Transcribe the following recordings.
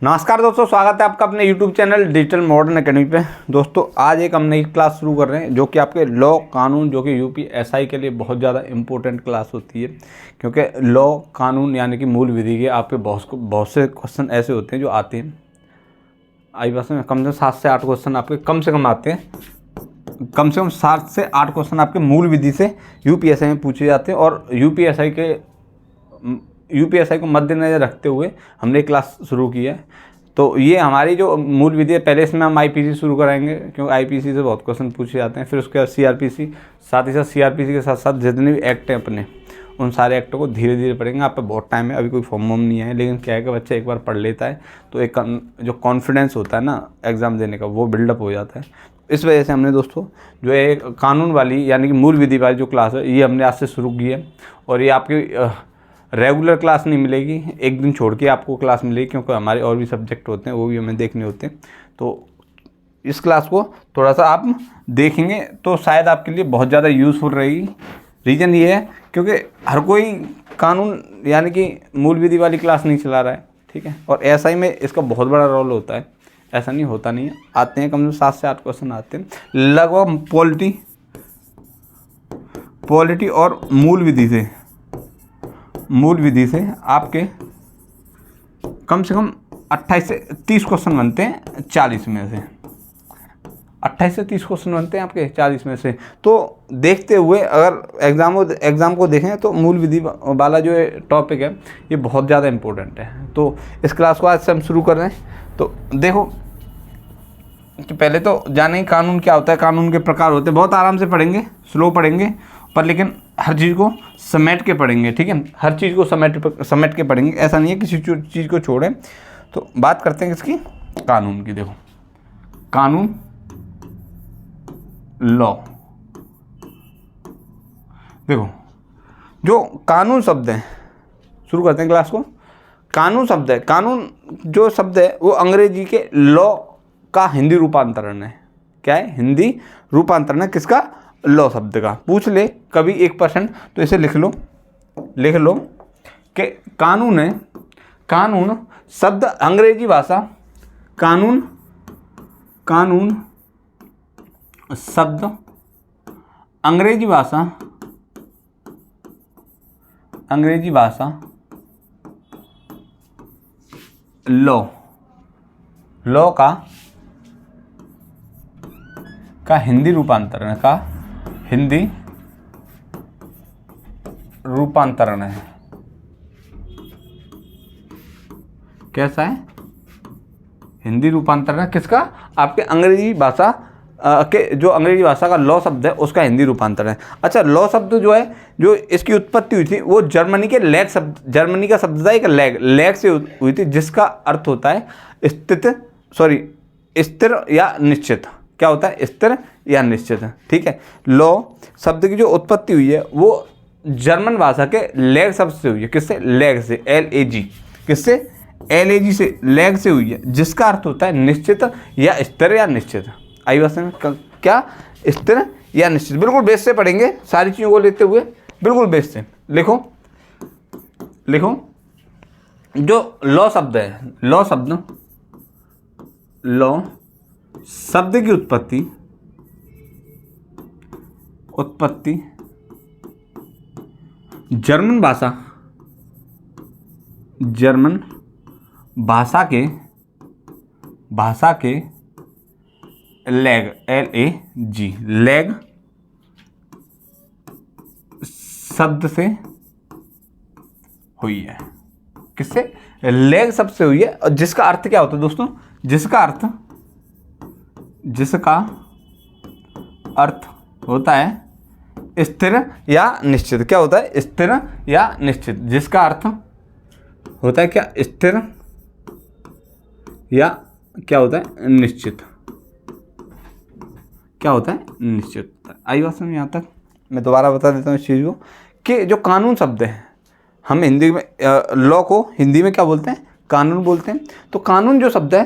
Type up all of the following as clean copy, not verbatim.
नमस्कार दोस्तों, स्वागत है आपका अपने YouTube channel digital modern academy पे। दोस्तों आज एक हम नई क्लास शुरू कर रहे हैं जो कि आपके लॉ कानून जो कि यूपीएसआई के लिए बहुत ज़्यादा इम्पोर्टेंट क्लास होती है, क्योंकि लॉ कानून यानी कि मूल विधि के आपके बहुत से क्वेश्चन ऐसे होते हैं जो आते हैं। आई बस में कम से कम 7 से 8 क्वेश्चन आपके कम से कम आते हैं। कम से कम 7 से 8 क्वेश्चन आपके मूल विधि से यूपीएसआई में पूछे जाते हैं और यूपीएसआई को मद्देनजर रखते हुए हमने क्लास शुरू की है। तो ये हमारी जो मूल विधि है, पहले इसमें हम आईपीसी शुरू कराएंगे क्योंकि आईपीसी से बहुत क्वेश्चन पूछे जाते हैं। फिर उसके बाद सीआरपीसी, साथ ही साथ सीआरपीसी के साथ साथ जितने भी एक्ट हैं अपने, उन सारे एक्टों को धीरे धीरे पढ़ेंगे। आप पे बहुत टाइम है, अभी कोई फॉर्म वॉर्म नहीं है, लेकिन क्या है कि बच्चा एक बार पढ़ लेता है तो एक जो कॉन्फिडेंस होता है ना एग्ज़ाम देने का, वो बिल्डअप हो जाता है। इस वजह से हमने दोस्तों जो है कानून वाली यानी कि मूल विधि वाली जो क्लास है ये हमने आज से शुरू की है। और ये आपकी रेगुलर क्लास नहीं मिलेगी, एक दिन छोड़ के आपको क्लास मिलेगी, क्योंकि हमारे और भी सब्जेक्ट होते हैं वो भी हमें देखने होते हैं। तो इस क्लास को थोड़ा सा आप देखेंगे तो शायद आपके लिए बहुत ज़्यादा यूज़फुल रहेगी। रीज़न ये है क्योंकि हर कोई कानून यानी कि मूल विधि वाली क्लास नहीं चला रहा है, ठीक है। और एसआई में इसका बहुत बड़ा रोल होता है, ऐसा नहीं होता नहीं है। आते हैं कम से कम 7 से 8 क्वेश्चन आते हैं लगभग पॉलिटी और मूल विधि से आपके कम से कम 28 से 30 क्वेश्चन बनते हैं 40 में से। 28 से 30 क्वेश्चन बनते हैं आपके 40 में से। तो देखते हुए अगर एग्ज़ाम को देखें तो मूल विधि वाला जो टॉपिक है ये बहुत ज़्यादा इम्पोर्टेंट है। तो इस क्लास को आज से हम शुरू कर रहे हैं। तो देखो कि पहले तो जाने कानून क्या होता है, कानून के प्रकार होते हैं। बहुत आराम से पढ़ेंगे, स्लो पढ़ेंगे, पर लेकिन हर चीज़ को समेट के पढ़ेंगे, ठीक है। हर चीज़ को समेट के पढ़ेंगे, ऐसा नहीं है किसी चीज़ को छोड़ें। तो बात करते हैं किसकी, कानून की। देखो कानून, लॉ। देखो जो कानून शब्द है, शुरू करते हैं क्लास को। कानून शब्द है, कानून जो शब्द है वो अंग्रेजी के लॉ का हिंदी रूपांतरण है। क्या है? हिंदी रूपांतरण है किसका? लॉ शब्द का। पूछ ले कभी 1% तो इसे लिख लो कि कानून है, कानून शब्द अंग्रेजी भाषा, कानून शब्द अंग्रेजी भाषा लॉ का हिंदी रूपांतरण है। कैसा है? हिंदी रूपांतरण है किसका? आपके अंग्रेजी भाषा के जो अंग्रेजी भाषा का लॉ शब्द है उसका हिंदी रूपांतरण है। अच्छा, लॉ शब्द जो है, जो इसकी उत्पत्ति हुई थी वो जर्मनी के लैग शब्द, जर्मनी का शब्द था एक लैग से हुई थी, जिसका अर्थ होता है स्थिर या निश्चित। क्या होता है? स्थिर या निश्चित, ठीक है। लॉ शब्द की जो उत्पत्ति हुई है वो जर्मन भाषा के लैग शब्द से हुई है। किससे? लैग से, LAG। किससे? LAG से, लैग से हुई है, जिसका अर्थ होता है निश्चित या स्थिर या निश्चित। आई बात में क्या? स्थिर या निश्चित। बिल्कुल बेस से पढ़ेंगे सारी चीज़ों को लेते हुए, बिल्कुल बेस से। लिखो जो लॉ शब्द है, लॉ शब्द की उत्पत्ति जर्मन भाषा के लैग, LAG, लैग शब्द से हुई है। किससे? लैग शब्द से हुई है। और जिसका अर्थ क्या होता है दोस्तों? जिसका अर्थ होता है स्थिर या निश्चित। क्या होता है? स्थिर या निश्चित। जिसका अर्थ होता है क्या? स्थिर या क्या होता है? निश्चित। क्या होता है? निश्चित। आई बात समझ यहाँ तक? मैं दोबारा बता देता हूँ इस चीज़ को कि जो कानून शब्द है, हम हिंदी में लॉ को हिंदी में क्या बोलते हैं? कानून बोलते हैं। तो कानून जो शब्द है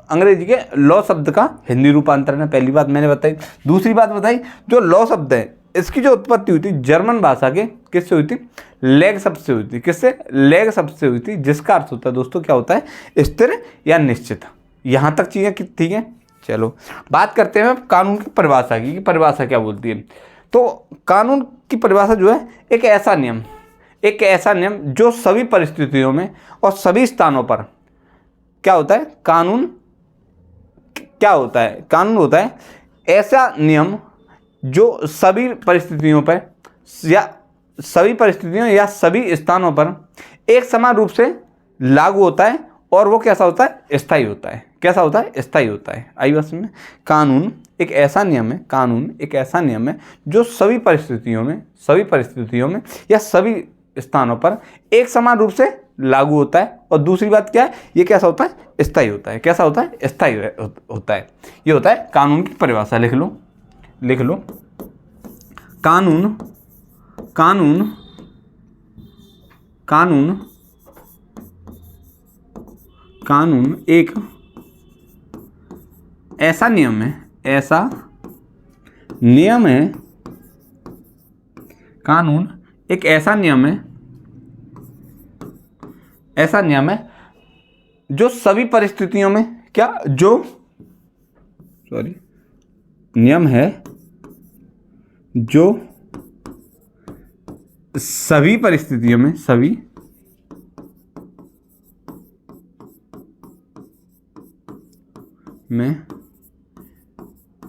अंग्रेजी के लॉ शब्द का हिंदी रूपांतरण है। पहली बात मैंने बताई। दूसरी बात बताई, जो लॉ शब्द है इसकी जो उत्पत्ति हुई थी जर्मन भाषा के किससे हुई थी, लेग शब्द से हुई थी। किससे, लेग शब्द से हुई थी, जिसका अर्थ होता है दोस्तों क्या होता है, स्थिर या निश्चित। यहाँ तक चीज़ें ठीक है। चलो बात करते हैं कानून की परिभाषा की, परिभाषा क्या बोलती है। तो कानून की परिभाषा जो है एक ऐसा नियम जो सभी परिस्थितियों में और सभी स्थानों पर क्या होता है, कानून क्या होता है, कानून होता है ऐसा नियम जो सभी परिस्थितियों पर या सभी स्थानों पर एक समान रूप से लागू होता है और वो कैसा होता है, स्थायी होता है। कैसा होता है, स्थायी होता है। आई बात में, कानून एक ऐसा नियम है जो सभी परिस्थितियों में या सभी स्थानों पर एक समान रूप से लागू होता है। और दूसरी बात क्या है, ये कैसा होता है, स्थायी होता है। कैसा होता है, स्थायी होता है। ये होता है कानून की परिभाषा। लिख लो कानून एक ऐसा नियम है, कानून एक ऐसा नियम है जो सभी परिस्थितियों में नियम है जो सभी परिस्थितियों में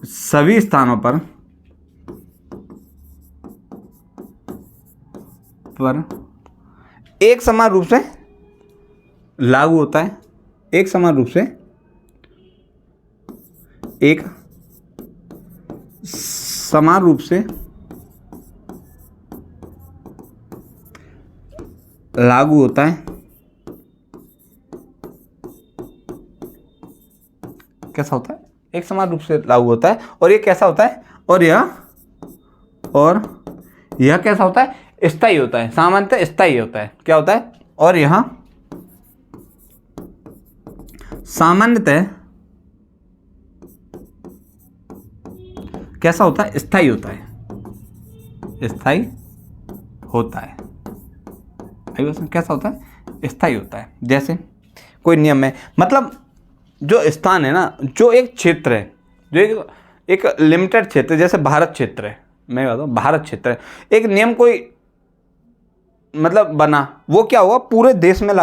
सभी स्थानों पर एक समान रूप से लागू होता है। एक समान रूप से लागू होता है। कैसा होता है, एक समान रूप से लागू होता है। और ये कैसा होता है, और यह कैसा होता है, स्थायी होता है। सामान्यतः स्थायी होता है। क्या होता है, और यह सामान्यतः कैसा होता है, स्थायी होता है। कैसा होता है, स्थायी होता है। जैसे कोई नियम है, मतलब जो स्थान है ना, जो एक क्षेत्र है, जो एक लिमिटेड क्षेत्र, जैसे भारत क्षेत्र है, मैं बताऊँ भारत क्षेत्र है, एक नियम कोई मतलब बना, वो क्या हुआ, पूरे देश में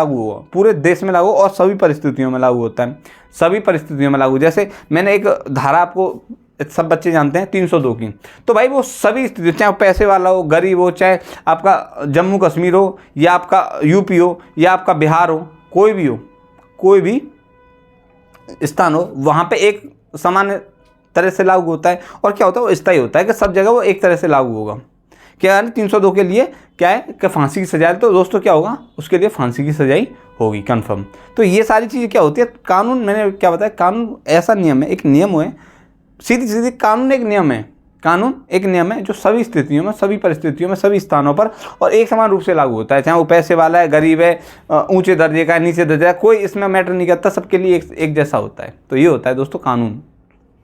लागू और सभी परिस्थितियों में लागू होता है। सभी परिस्थितियों में लागू। जैसे मैंने एक धारा, आपको सब बच्चे जानते हैं 302 की, तो भाई वो सभी स्थिति, चाहे पैसे वाला हो, गरीब हो, चाहे आपका जम्मू कश्मीर हो, या आपका यूपी हो, या आपका बिहार हो, कोई भी स्थान हो, वहाँ पे एक समान तरह से लागू होता है। और क्या होता है, वो स्थायी होता है कि सब जगह वो एक तरह से लागू होगा। क्या है, 302 के लिए क्या है कि फांसी की सजा है, तो दोस्तों क्या होगा, उसके लिए फांसी की सजा ही होगी कंफर्म। तो ये सारी चीज़ें क्या होती है, कानून, मैंने क्या बताया, कानून ऐसा नियम है, एक नियम है, सीधी कानून एक नियम है जो सभी स्थितियों में, सभी परिस्थितियों में, सभी स्थानों पर और एक समान रूप से लागू होता है। चाहे वो पैसे वाला है, गरीब है, ऊंचे दर्जे का है, नीचे दर्जे का, कोई इसमें मैटर नहीं करता, सबके लिए एक जैसा होता है। तो ये होता है दोस्तों कानून।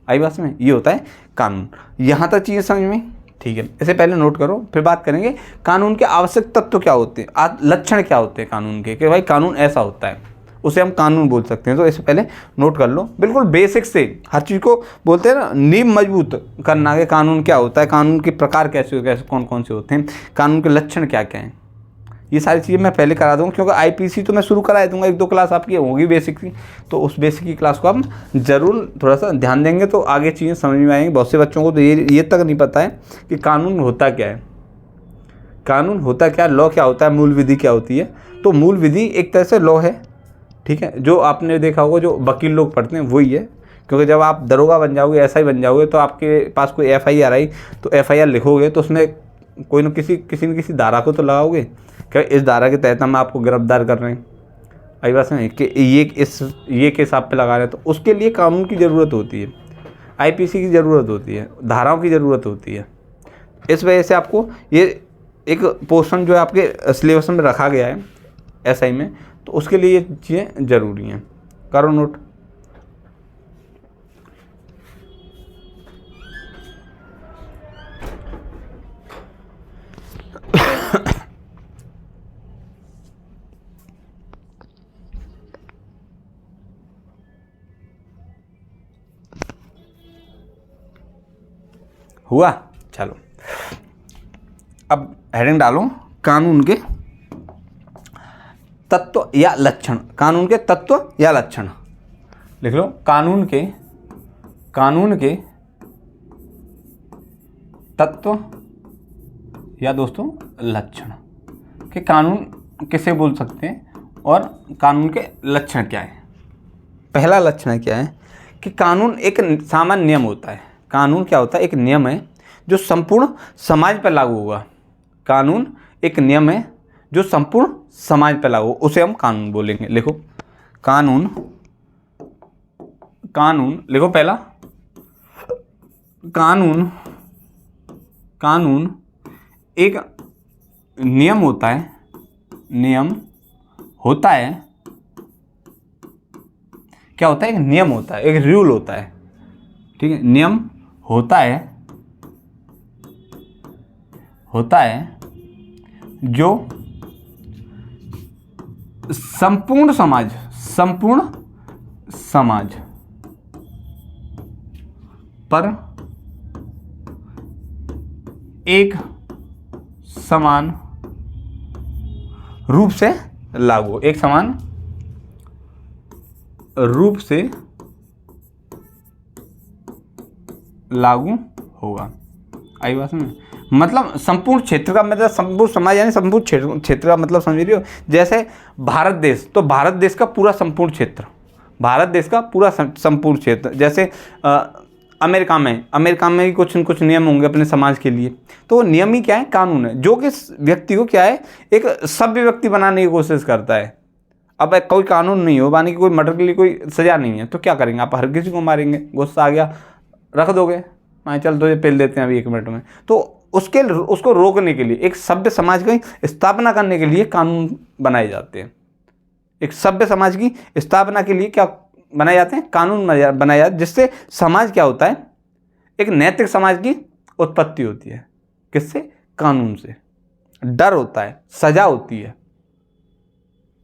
आई बात में, ये होता है कानून। यहाँ तक चीज़ें समझ में ठीक है। इसे पहले नोट करो, फिर बात करेंगे कानून के आवश्यक तत्व क्या होते हैं, लक्षण क्या होते हैं कानून के, कि भाई कानून ऐसा होता है, उसे हम कानून बोल सकते हैं। तो इसे पहले नोट कर लो, बिल्कुल बेसिक से हर चीज़ को बोलते हैं ना, नींव मजबूत करना के कानून क्या होता है, कानून के प्रकार कैसे कौन कौन से होते हैं, कानून के लक्षण क्या क्या हैं, ये सारी चीज़ें मैं पहले करा दूँगा। क्योंकि आईपीसी तो मैं शुरू करा दूँगा, 1-2 क्लास आपकी होगी बेसिक की, तो उस बेसिक की क्लास को हम ज़रूर थोड़ा सा ध्यान देंगे, तो आगे चीज़ें समझ में आएंगी। बहुत से बच्चों को तो ये तक नहीं पता है कि कानून होता क्या है, लॉ क्या होता है, मूल विधि क्या होती है। तो मूल विधि एक तरह से लॉ है, ठीक है, जो आपने देखा होगा जो वकील लोग पढ़ते हैं वही है। क्योंकि जब आप दरोगा बन जाओगे, एसआई बन जाओगे, तो आपके पास कोई एफआईआर आई, तो एफआईआर लिखोगे तो उसमें कोई न किसी धारा को तो लगाओगे, क्या इस धारा के तहत हम आपको गिरफ्तार कर रहे हैं, आई बात है कि ये केस आप पे लगा रहे हैं। तो उसके लिए कानून की ज़रूरत होती है, आईपीसी की ज़रूरत होती है, धाराओं की ज़रूरत होती है। इस वजह से आपको ये एक पोर्शन जो है आपके सिलेबस में रखा गया है एसआई में, तो उसके लिए ये चीज़ें ज़रूरी हैं। करो नोट। हुआ। चलो अब हेडिंग डालो कानून के तत्व या लक्षण। कानून के तत्व या लक्षण लिख लो। कानून के तत्व या दोस्तों लक्षण कि कानून किसे बोल सकते हैं और कानून के लक्षण क्या है। पहला लक्षण क्या है कि कानून एक सामान्य नियम होता है। कानून क्या होता है? एक नियम है जो संपूर्ण समाज पर लागू होगा। कानून एक नियम है जो संपूर्ण समाज पर लागू, उसे हम कानून बोलेंगे। लिखो कानून लिखो पहला कानून एक नियम होता है। क्या होता है? एक नियम होता है, एक रूल होता है। ठीक है, नियम होता है जो संपूर्ण समाज पर एक समान रूप से लागू, एक समान रूप से लागू होगा। आई बात में? मतलब संपूर्ण क्षेत्र का मतलब संपूर्ण समाज यानी संपूर्ण क्षेत्र का मतलब समझ रही हो। जैसे भारत देश, तो भारत देश का पूरा संपूर्ण क्षेत्र, भारत देश का पूरा संपूर्ण क्षेत्र। जैसे अमेरिका में भी कुछ न कुछ नियम होंगे अपने समाज के लिए, तो वो नियम ही क्या है? कानून है, जो कि व्यक्ति को क्या है? एक सभ्य व्यक्ति बनाने की कोशिश करता है। अब कोई कानून नहीं हो, मानी कि कोई मर्डर के लिए कोई सजा नहीं है, तो क्या करेंगे आप? हर किसी को मारेंगे। गुस्सा आ गया, रख दोगे, हाँ चल तो ये पेल देते हैं अभी 1 मिनट में। तो उसको रोकने के लिए, एक सभ्य समाज की स्थापना करने के लिए कानून बनाए जाते हैं। एक सभ्य समाज की स्थापना के लिए क्या बनाए जाते हैं? कानून बनाए जाते हैं, जिससे समाज क्या होता है? एक नैतिक समाज की उत्पत्ति होती है। किससे? कानून से। डर होता है, सजा होती है।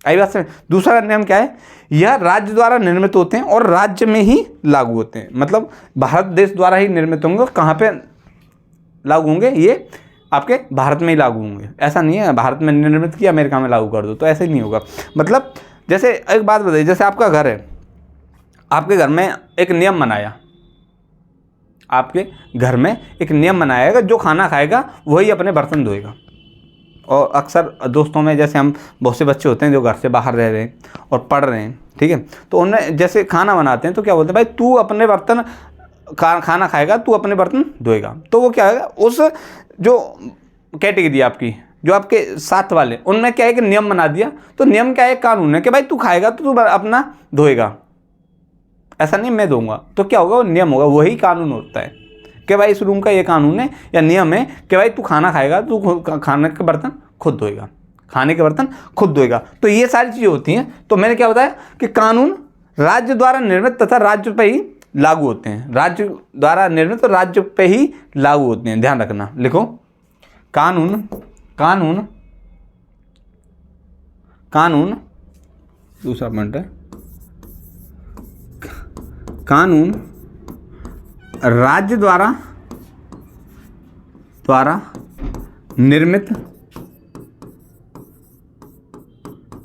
आई बात समझ? दूसरा नियम क्या है? यह राज्य द्वारा निर्मित होते हैं और राज्य में ही लागू होते हैं। मतलब भारत देश द्वारा ही निर्मित होंगे। कहाँ पे लागू होंगे? ये आपके भारत में ही लागू होंगे। ऐसा नहीं है भारत में निर्मित किया अमेरिका में लागू कर दो, तो ऐसे ही नहीं होगा। मतलब जैसे एक बात बताइए, जैसे आपका घर है, आपके घर में एक नियम बनाया, आपके घर में एक नियम बनाएगा, जो खाना खाएगा वही अपने बर्तन धोएगा। और अक्सर दोस्तों में जैसे हम बहुत से बच्चे होते हैं जो घर से बाहर रह रहे हैं और पढ़ रहे हैं, ठीक है, तो उन्हें जैसे खाना बनाते हैं तो क्या बोलते हैं? भाई तू अपने बर्तन खाना खाएगा, तू अपने बर्तन धोएगा। तो वो क्या है? उस जो कैटेगरी आपकी, जो आपके साथ वाले, उनमें क्या है कि नियम बना दिया। तो नियम क्या है? कानून है कि भाई तू खाएगा तो तू अपना धोएगा। ऐसा नहीं मैं दूंगा, तो क्या होगा? वो नियम होगा, वही कानून होता है कि भाई इस रूम का ये कानून है या नियम है कि भाई तू खाना खाएगा, तू खाने के बर्तन खुद धोएगा, खाने के बर्तन खुद धोएगा। तो ये सारी चीज़ें होती हैं। तो मैंने क्या बताया कि कानून राज्य द्वारा निर्मित तथा राज्य पर ही लागू होते हैं। राज्य द्वारा निर्मित तो राज्य पे ही लागू होते हैं, ध्यान रखना। लिखो कानून दूसरा पॉइंट है, कानून राज्य द्वारा निर्मित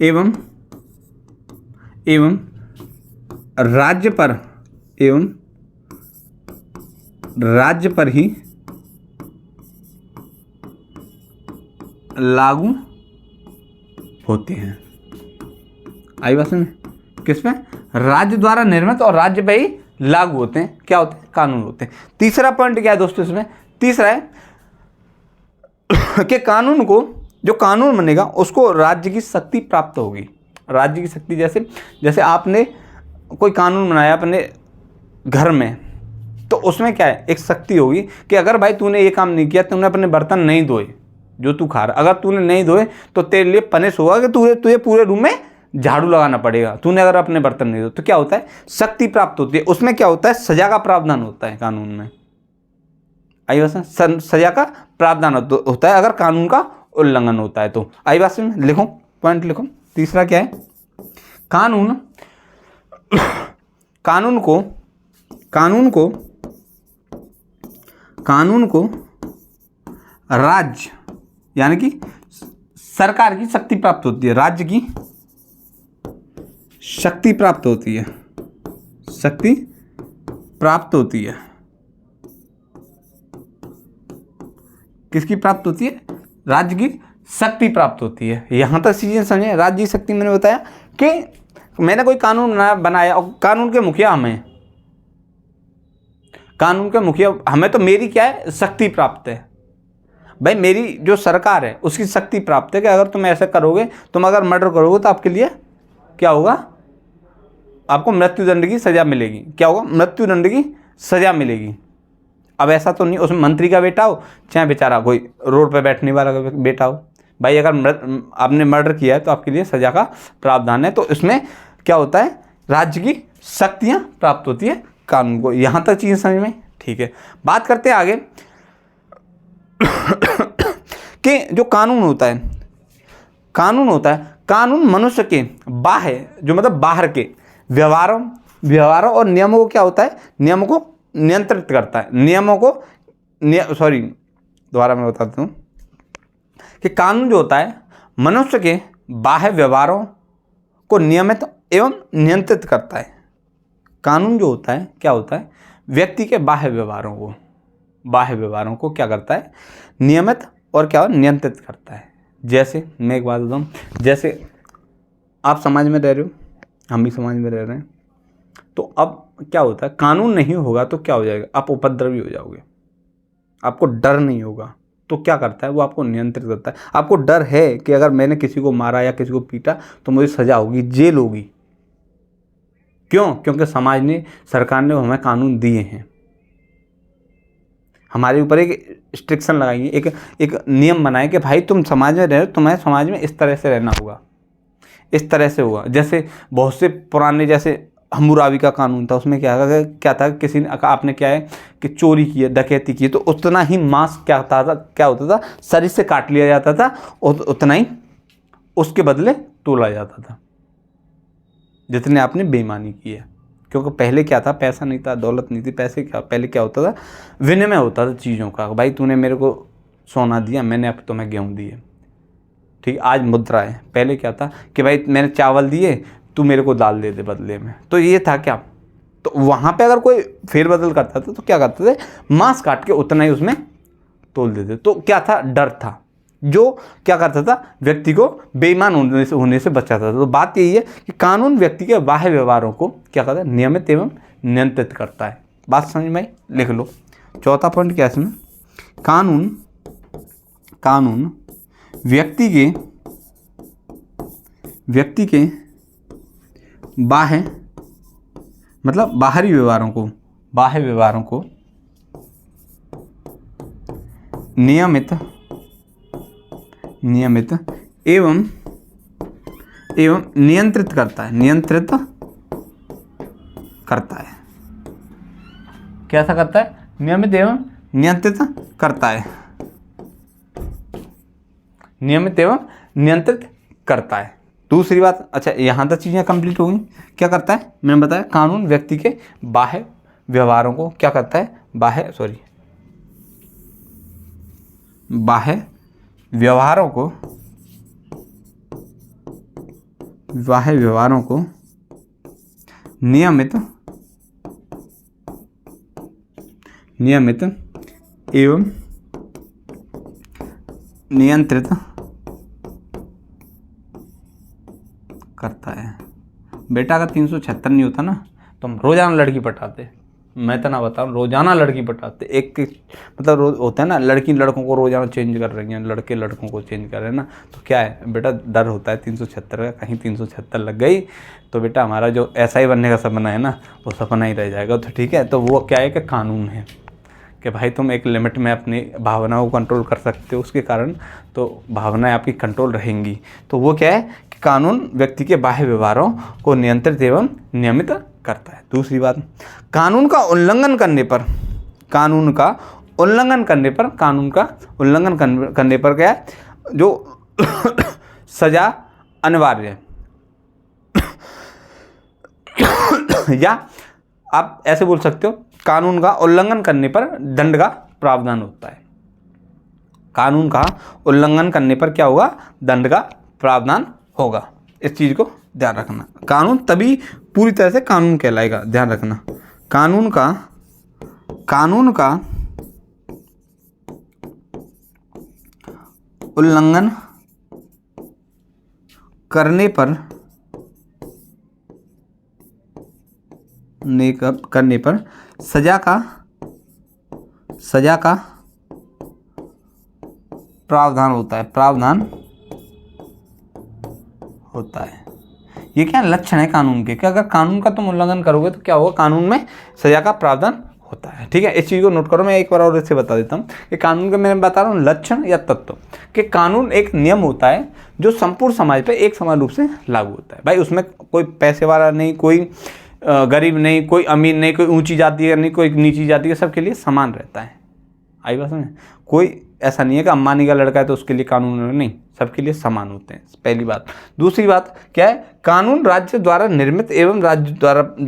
एवं राज्य पर ही लागू होते हैं। आई बात समझ? किस पे? राज्य द्वारा निर्मित और राज्य पे ही लागू होते हैं। क्या होते हैं? कानून होते हैं। तीसरा पॉइंट क्या है दोस्तों इसमें? तीसरा है कि कानून को, जो कानून बनेगा उसको राज्य की शक्ति प्राप्त होगी। राज्य की शक्ति जैसे आपने कोई कानून बनाया अपने घर में, तो उसमें क्या है? एक शक्ति होगी कि अगर भाई तूने ये काम नहीं किया, तूने अपने बर्तन नहीं धोए जो तू खा रहा, अगर तूने नहीं धोए तो तेरे लिए पनिश होगा कि तुझे पूरे रूम में झाड़ू लगाना पड़ेगा, तूने अगर अपने बर्तन नहीं धोए। तो क्या होता है? शक्ति प्राप्त होती है। उसमें क्या होता है? सजा का प्रावधान होता है कानून में। आई बात समझ? सजा का प्रावधान होता है अगर कानून का उल्लंघन होता है तो। आई बात समझ? लिखो पॉइंट लिखो। तीसरा क्या है? कानून को राज्य यानी कि सरकार की शक्ति प्राप्त होती है, राज्य की शक्ति प्राप्त होती है, शक्ति प्राप्त होती है। किसकी प्राप्त होती है? राज्य की शक्ति प्राप्त होती है। यहां तक चीजें समझे। राज्य की शक्ति मैंने बताया कि मैंने कोई कानून बनाया और कानून के मुखिया हमें, कानून के मुखिया हमें, तो मेरी क्या है? शक्ति प्राप्त है। भाई मेरी जो सरकार है उसकी शक्ति प्राप्त है कि अगर तुम ऐसा करोगे, तुम अगर मर्डर करोगे तो आपके लिए क्या होगा? आपको मृत्युदंड की सजा मिलेगी। क्या होगा? मृत्युदंड की सजा मिलेगी। अब ऐसा तो नहीं उसमें मंत्री का बेटा हो चाहे बेचारा कोई रोड पे बैठने वाला का बेटा हो, भाई अगर आपने मर्डर किया है तो आपके लिए सजा का प्रावधान है। तो इसमें क्या होता है? राज्य की शक्तियां प्राप्त होती है कानून को। यहां तक चीजें समझ में ठीक है। बात करते हैं आगे कि जो कानून होता है, कानून मनुष्य के बाह्य, जो मतलब बाहर के व्यवहारों और नियमों को क्या होता है? नियमों को नियंत्रित करता है। दोबारा मैं बताता हूँ कि कानून जो होता है मनुष्य के बाह्य व्यवहारों को नियमित एवं नियंत्रित करता है। कानून जो होता है क्या होता है? व्यक्ति के बाह्य व्यवहारों को क्या करता है? नियमित और क्या नियंत्रित करता है। जैसे मैं एक बात बताऊँ, जैसे आप समाज में रह रहे हो, हम भी समाज में रह रहे हैं, तो अब क्या होता है? कानून नहीं होगा तो क्या हो जाएगा? आप उपद्रवी हो जाओगे, आपको डर नहीं होगा। तो क्या करता है? वो आपको नियंत्रित करता है। आपको डर है कि अगर मैंने किसी को मारा या किसी को पीटा तो मुझे सजा होगी, जेल होगी। क्यों? क्योंकि समाज ने, सरकार ने हमें कानून दिए हैं, हमारे ऊपर एक स्ट्रिक्शन लगाई है, एक नियम बनाए कि भाई तुम समाज में रह रहे हो, तुम्हें समाज में इस तरह से रहना होगा, इस तरह से होगा। जैसे बहुत से पुराने, जैसे हम्मुराबी का कानून था, उसमें क्या था? किसी ने, आपने क्या है कि चोरी की है, डकैती की है, तो उतना ही मांस क्या होता था? शरीर से काट लिया जाता था और उतना ही उसके बदले तोला जाता था, जितने आपने बेईमानी की है। क्योंकि पहले क्या था? पैसा नहीं था, दौलत नहीं थी। पहले क्या होता था? विनिमय होता था चीज़ों का। भाई तूने मेरे को सोना दिया, मैंने अब तुम्हें गेहूँ दिए, ठीक। आज मुद्रा है। पहले क्या था कि भाई मैंने चावल दिए, तू मेरे को दाल दे दे बदले में। तो ये था क्या? तो वहाँ पे अगर कोई फेरबदल करता था तो क्या करते थे? मांस काट के उतना ही उसमें तोल देते। तो क्या था? डर था, जो क्या करता था? व्यक्ति को बेईमान होने से बचाता था। तो बात यही है कि कानून व्यक्ति के बाह्य व्यवहारों को क्या करता है? नियमित एवं नियंत्रित करता है। बात समझ में आई? लिख लो। चौथा पॉइंट क्या है इसमें? कानून व्यक्ति के बाह्य, मतलब बाहरी व्यवहारों को नियमित एवं नियंत्रित करता है। कैसा करता है? नियमित एवं नियंत्रित करता है। दूसरी बात, अच्छा यहाँ तक चीज़ें कंप्लीट हो गई। क्या करता है? मैंने बताया कानून व्यक्ति के बाह्य व्यवहारों को क्या करता है? बाह्य व्यवहारों को नियमित एवं नियंत्रित करता है। बेटा अगर 376 नहीं होता ना तो हम रोजाना लड़की पटाते। मैं तो ना बताऊँ, रोजाना लड़की पटाते। एक मतलब होता है ना, लड़की लड़कों को रोजाना चेंज कर रही हैं, लड़के लड़कों को चेंज कर रहे हैं ना, तो क्या है बेटा? डर होता है 376 का, कहीं 376 लग गई तो बेटा हमारा जो ऐसा ही बनने का सपना है ना, वो सपना ही रह जाएगा। तो ठीक है, तो वो क्या है कि कानून है कि भाई तुम एक लिमिट में अपनी भावनाओं को कंट्रोल कर सकते हो, उसके कारण तो भावनाएं आपकी कंट्रोल रहेंगी। तो वो क्या है कि कानून व्यक्ति के बाह्य व्यवहारों को नियंत्रित एवं नियमित करता है। दूसरी बात, कानून का उल्लंघन करने पर क्या है? जो सजा अनिवार्य है या आप ऐसे बोल सकते हो, कानून का उल्लंघन करने पर दंड का प्रावधान होता है। कानून का उल्लंघन करने पर क्या होगा, दंड का प्रावधान होगा। इस चीज को ध्यान रखना। कानून तभी पूरी तरह से कानून कहलाएगा, ध्यान रखना। कानून का उल्लंघन करने पर सजा का प्रावधान होता है। ये क्या लक्षण है कानून के, कि अगर कानून का तुम उल्लंघन करोगे तो क्या होगा, कानून में सजा का प्रावधान होता है। ठीक है, इस चीज़ को नोट करो। मैं एक बार और इससे बता देता हूँ कि कानून के मैं बता रहा हूँ लक्षण या तत्व, कि कानून एक नियम होता है जो संपूर्ण समाज पर एक समान रूप से लागू होता है। भाई उसमें कोई पैसे वाला नहीं, कोई गरीब नहीं, कोई अमीर नहीं, कोई ऊंची जाति का नहीं, कोई नीची जाति का, सबके लिए समान रहता है। आई बात समझ? कोई ऐसा नहीं है कि अंबानी का लड़का है तो उसके लिए कानून नहीं, सबके लिए समान होते हैं, पहली बात। दूसरी बात क्या है, कानून राज्य द्वारा निर्मित एवं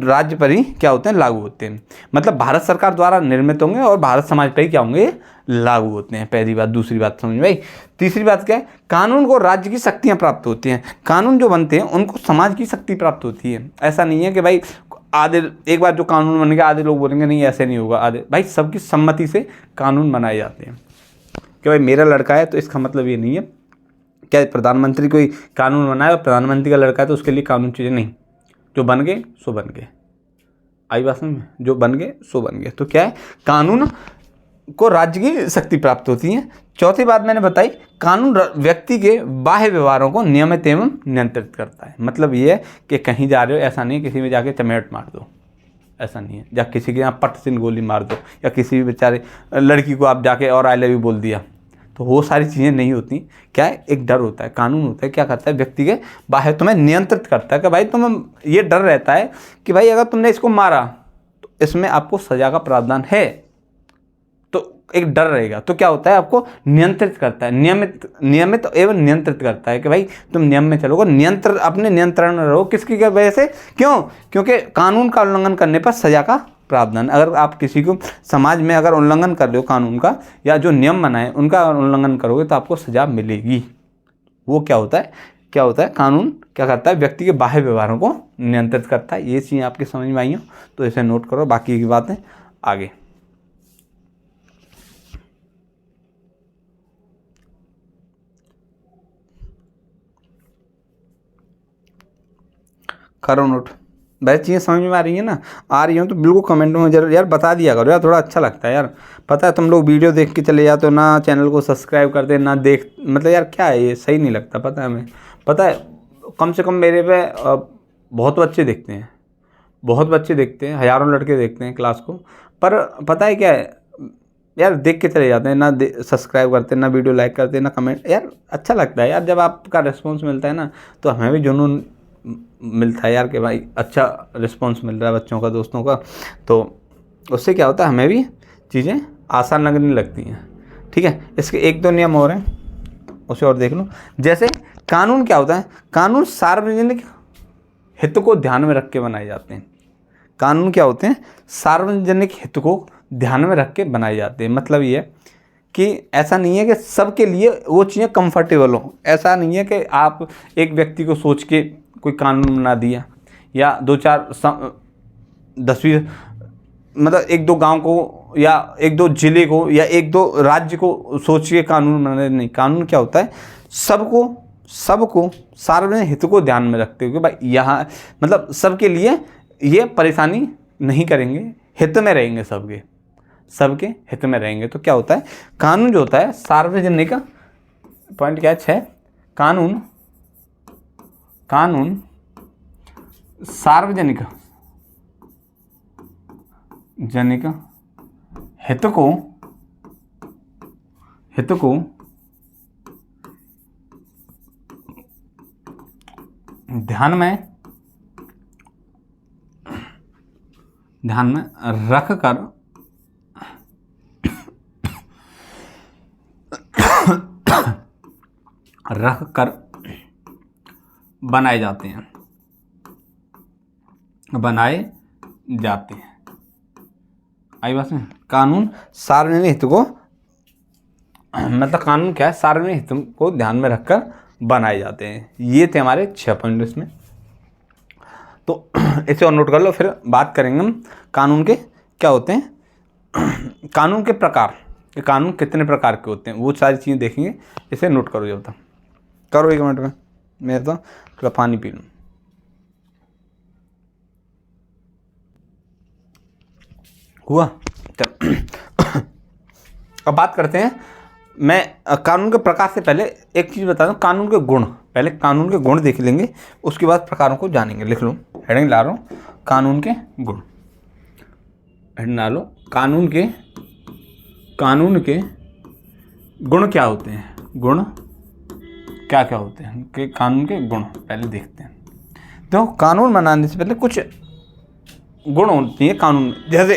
राज्य पर ही क्या होते हैं, लागू होते हैं। मतलब भारत सरकार द्वारा निर्मित होंगे और भारत समाज पर ही क्या होंगे, लागू होते हैं, पहली बात। दूसरी बात समझ भाई। तीसरी बात क्या है, कानून को राज्य की शक्तियाँ प्राप्त होती हैं। कानून जो बनते हैं उनको समाज की शक्ति प्राप्त होती है। ऐसा नहीं है कि भाई आधे, एक बार जो कानून बन गया आधे लोग बोलेंगे नहीं ऐसे नहीं होगा, आधे भाई सबकी सम्मति से कानून बनाए जाते हैं। कि भाई मेरा लड़का है तो इसका मतलब ये नहीं है क्या प्रधानमंत्री कोई कानून बनाए और प्रधानमंत्री का लड़का है तो उसके लिए कानून चीज़ें नहीं, जो बन गए सो बन गए। आई बात समझ में, जो बन गए सो बन गए। तो क्या है, कानून को राज्य की शक्ति प्राप्त होती है। चौथी बात मैंने बताई, कानून व्यक्ति के बाह्य व्यवहारों को नियमित एवं नियंत्रित करता है। मतलब ये है कि कहीं जा रहे हो, ऐसा नहीं किसी में जाके चमेट मार दो, ऐसा नहीं है, या किसी के यहाँ पट से गोली मार दो, या किसी भी बेचारे लड़की को आप जाके और आई लव यू बोल दिया, तो वो सारी चीज़ें नहीं होती। क्या है, एक डर होता है। कानून होता है क्या करता है, व्यक्ति के बाहर तुम्हें नियंत्रित करता है कि भाई तुम्हें ये डर रहता है कि भाई अगर तुमने इसको मारा तो इसमें आपको सजा का प्रावधान है, तो एक डर रहेगा। तो क्या होता है, आपको नियंत्रित करता है, नियमित एवं नियंत्रित करता है कि भाई तुम नियम में चलोगे, अपने नियंत्रण में रहो। किसकी वजह से, क्यों, क्योंकि कानून का उल्लंघन करने पर सजा का प्रावधान। अगर आप किसी को समाज में अगर उल्लंघन कर रहे हो कानून का, या जो नियम बनाए उनका उल्लंघन करोगे तो आपको सजा मिलेगी। वो क्या होता है, कानून क्या करता है, व्यक्ति के बाह्य व्यवहारों को नियंत्रित करता है। ये चीज़ें आपकी समझ में आई हो तो इसे नोट करो, बाकी की बातें आगे। करो नोट। वैसे चीज़ें समझ में आ रही है ना, आ रही हो तो बिल्कुल कमेंट में जरूर यार बता दिया करो यार, थोड़ा अच्छा लगता है यार। पता है तुम लोग वीडियो देख के चले जाते हो ना, चैनल को सब्सक्राइब करते ना देख, मतलब यार क्या है ये, सही नहीं लगता। पता है हमें, पता है कम से कम मेरे पे बहुत बच्चे देखते हैं, हज़ारों लड़के देखते हैं क्लास को, पर पता है क्या है यार, देख के चले जाते हैं ना, सब्सक्राइब करते हैं ना, वीडियो लाइक करते हैं ना, कमेंट। यार अच्छा लगता है यार, जब आपका रिस्पॉन्स मिलता है ना तो हमें भी जुनून मिलता है यार कि भाई अच्छा रिस्पॉन्स मिल रहा है बच्चों का, दोस्तों का। तो उससे क्या होता है, हमें भी चीज़ें आसान लगने लगती हैं। ठीक है, इसके एक दो नियम और हैं, उसे और देख लो। जैसे कानून क्या होता है, कानून सार्वजनिक हित को ध्यान में रख के बनाए जाते हैं। कानून क्या होते हैं, सार्वजनिक हित को ध्यान में रख के बनाए जाते हैं। मतलब ये कि ऐसा नहीं है कि सबके लिए वो चीज़ें कंफर्टेबल हो। ऐसा नहीं है कि आप एक व्यक्ति को सोच के कोई कानून बना दिया, या 10-20 मतलब 1-2 गांव को या 1-2 जिले को या 1-2 राज्य को सोच के कानून बना। नहीं, कानून क्या होता है, सबको सार्वजनिक हित को ध्यान में रखते हुए भाई यहाँ मतलब सबके लिए ये परेशानी नहीं करेंगे, हित में रहेंगे, सबके हित में रहेंगे। तो क्या होता है, कानून जो होता है सार्वजनिक, पॉइंट क्या है 6, कानून सार्वजनिक हित को ध्यान में रख कर बनाए जाते हैं। आई बात में, कानून सार्वजनिक हित को, मतलब कानून क्या है, सार्वजनिक हित को ध्यान में रखकर बनाए जाते हैं। ये थे हमारे 6 पॉइंट इसमें, तो इसे और नोट कर लो। फिर बात करेंगे हम कानून के क्या होते हैं, कानून के प्रकार, कि कानून कितने प्रकार के होते हैं, वो सारी चीज़ें देखेंगे। इसे नोट करो जब तक, करो 1 मिनट में, मैं तो थोड़ा पानी पी लूँ। हुआ चल। अब बात करते हैं, मैं कानून के प्रकार से पहले एक चीज़ बता दूं, कानून के गुण, पहले कानून के गुण देख लेंगे, उसके बाद प्रकारों को जानेंगे। लिख लो, हेडिंग ला रहा हूँ, कानून के गुण, हेडिंग ला लो, कानून के गुण क्या होते हैं, गुण क्या क्या होते हैं कि कानून के गुण पहले देखते हैं। तो कानून बनाने से पहले कुछ गुण होती है कानून में, जैसे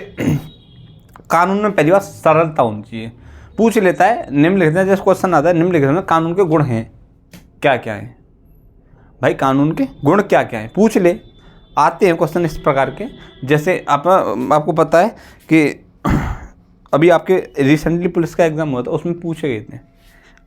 कानून में पहली बात सरलता होनी चाहिए। पूछ लेता है, निम्नलिखित में, जैसे क्वेश्चन आता है निम्नलिखित में कानून के गुण हैं क्या क्या है, भाई कानून के गुण क्या क्या है, पूछ ले। आते हैं क्वेश्चन इस प्रकार के, जैसे आपको पता है कि अभी आपके रिसेंटली पुलिस का एग्जाम हुआ था, उसमें पूछे गए थे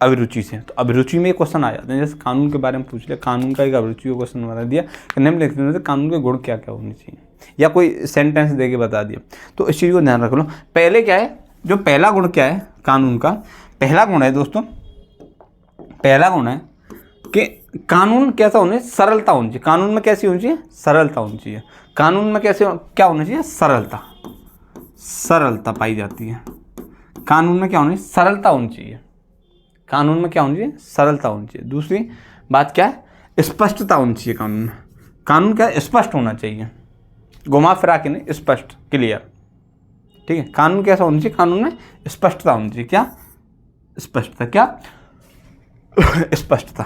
अभिरुचि से, तो अभिरुचि में क्वेश्चन आ जाते हैं। जैसे कानून के बारे में पूछ लिया, कानून का एक अभिरुचि का क्वेश्चन बता दिया कि निम्नलिखित में से कानून के गुण क्या क्या होने चाहिए, या कोई सेंटेंस दे के बता दिया। तो इस चीज़ को ध्यान रख लो। पहले क्या है, जो पहला गुण क्या है कानून का, पहला गुण है दोस्तों, पहला गुण है कि कानून कैसा होना चाहिए, सरलता होनी चाहिए। कानून में कैसी होनी चाहिए, सरलता होनी चाहिए। कानून में कैसे क्या होना चाहिए, सरलता, सरलता पाई जाती है। कानून में क्या होनी चाहिए, सरलता होनी चाहिए। कानून में क्या होनी चाहिए, सरलता होनी चाहिए। दूसरी बात क्या है, स्पष्टता होनी चाहिए कानून में। कानून क्या है, स्पष्ट होना चाहिए, घुमा फिरा के नहीं, स्पष्ट, क्लियर, ठीक है। कानून कैसा होना चाहिए, कानून में स्पष्टता होनी चाहिए। क्या स्पष्टता, क्या स्पष्टता,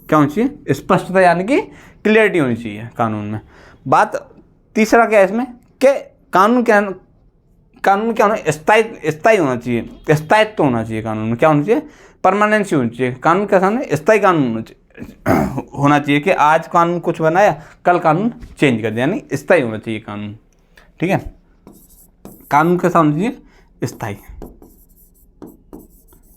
क्या होनी चाहिए, स्पष्टता, यानी कि क्लियरिटी होनी चाहिए कानून में। बात तीसरा क्या है इसमें, कि कानून क्या होना, स्थायी होना चाहिए, स्थायित्व होना चाहिए कानून में। क्या होना चाहिए, परमानेंसी होनी चाहिए। कानून कैसा होना है, स्थायी कानून होना चाहिए कि आज कानून कुछ बनाया, कल कानून चेंज कर दिया, यानी स्थायी होना चाहिए कानून, ठीक है। कानून कैसा होना चाहिए, स्थायी,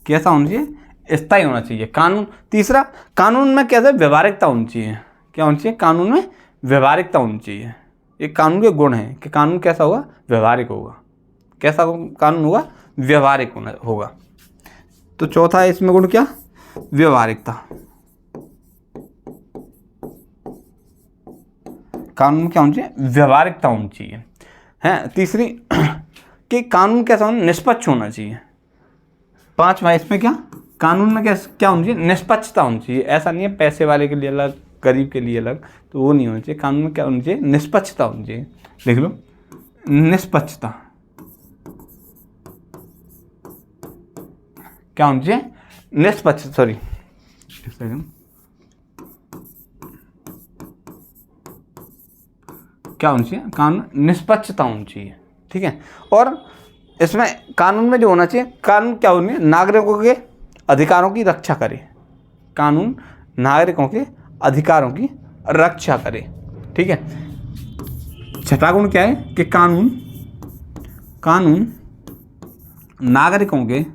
कैसा होना चाहिए, स्थायी होना चाहिए कानून। तीसरा, कानून में कैसे व्यवहारिकता होनी चाहिए। क्या होनी चाहिए, कानून में व्यवहारिकता होनी चाहिए। एक कानून के गुण है कि कानून कैसा होगा, व्यवहारिक होगा। कैसा कानून होगा, व्यवहारिक होगा। तो चौथा है इसमें गुण क्या, व्यवहारिकता। कानून क्या होनी चाहिए, व्यवहारिकता होनी चाहिए, है। तीसरी कि कानून कैसा होना, निष्पक्ष होना चाहिए। पांचवा इसमें क्या, कानून में क्या होनी चाहिए, निष्पक्षता होनी चाहिए। ऐसा नहीं है पैसे वाले के लिए अलग, गरीब के लिए अलग, तो वो नहीं होना चाहिए। कानून में क्या होनी चाहिए, निष्पक्षता होनी चाहिए। लिख लो, निष्पक्षता, क्या होनी चाहिए, निष्पक्ष, सॉरी क्या होनी चाहिए, कानून निष्पक्षता होनी चाहिए, ठीक है। और इसमें कानून में जो होना चाहिए, कानून क्या होनी है, नागरिकों के अधिकारों की रक्षा करे। कानून नागरिकों के अधिकारों की रक्षा करे, ठीक है। छठा गुण क्या है कि कानून नागरिकों के